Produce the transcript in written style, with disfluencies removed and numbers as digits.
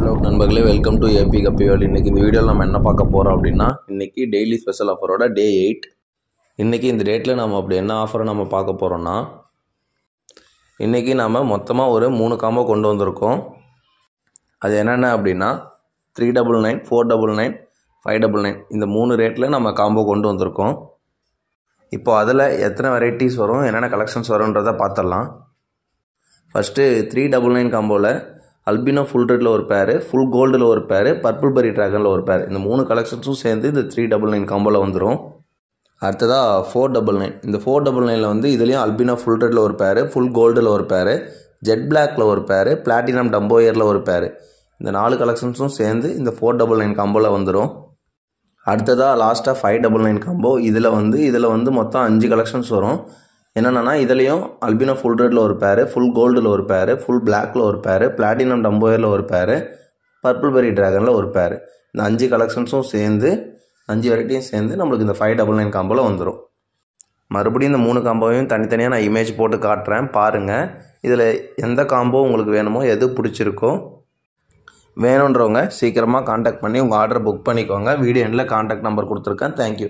Hello நண்பர்களே, welcome to AB கப்பிவேல். இன்றைக்கி இந்த வீடியோவில் நம்ம என்ன பார்க்க போகிறோம் அப்படின்னா, இன்றைக்கி டெய்லி ஸ்பெஷல் ஆஃபரோட டே 8. இன்றைக்கி இந்த டேட்டில் நம்ம அப்படி என்ன ஆஃபரை நம்ம பார்க்க போகிறோன்னா, இன்றைக்கி நம்ம மொத்தமாக ஒரு 3 காம்போ கொண்டு வந்திருக்கோம். அது என்னென்ன அப்படின்னா 399, 499, 599 இந்த 3 ரேட்டில் நம்ம காம்போ கொண்டு வந்திருக்கோம். இப்போ அதில் எத்தனை வெரைட்டிஸ் வரும், என்னென்ன கலெக்ஷன்ஸ் வரும்ன்றதை பார்த்துடலாம். ஃபஸ்ட்டு 399 காம்போவில் அல்பினோ ஃபுல் ரெட்டில் ஒரு பேரு, ஃபுல் கோல்டில் ஒரு பேரு, பர்பிள் பெரி ட்ராகனில் ஒரு பேர், இந்த 3 கலெக்ஷன்ஸும் சேர்ந்து இந்த 399 காம்போவில் வந்துடும். அடுத்ததாக 499. இந்த 499 வந்து இதுலேயும் அல்பினோ ஃபுல் ரெட்டில் ஒரு பேரு, ஃபுல் கோல்டில் ஒரு பேரு, ஜெட் பிளாக்கில் ஒரு பேரு, பிளாட்டினம் டம்போயரில் ஒரு பேரு, இந்த 4 கலெக்ஷன்ஸும் சேர்ந்து இந்த 499 காம்போவில் வந்துடும். அடுத்ததாக லாஸ்ட்டாக 599 காம்போ. இதில் வந்து மொத்தம் 5 கலெக்ஷன்ஸ் வரும். என்னென்னா இதுலேயும் அல்பினோ ஃபுல் ரெட்டில் ஒரு பேரு, ஃபுல் கோல்டில் ஒரு பேரு, ஃபுல் பிளாக்கில் ஒரு பேரு, பிளாட்டினம் டம்போயரில் ஒரு பேரு, பர்பிள் பெரி ட்ராகனில் ஒரு பேரு, இந்த 5 கலெக்ஷன்ஸும் சேர்ந்து 5 வெரைட்டியும் சேர்ந்து நம்மளுக்கு இந்த 599 காம்போவில் வந்துடும். மறுபடியும் இந்த 3 காம்போவையும் தனித்தனியாக நான் இமேஜ் போட்டு காட்டுறேன், பாருங்கள். இதில் எந்த காம்போ உங்களுக்கு வேணுமோ, எது பிடிச்சிருக்கோ வேணுன்றவங்க சீக்கிரமாக காண்டாக்ட் பண்ணி உங்கள் ஆர்டரை புக் பண்ணிக்கோங்க. வீடியோ எண்டில் காண்டாக்ட் நம்பர் கொடுத்துருக்கேன். தேங்க்யூ.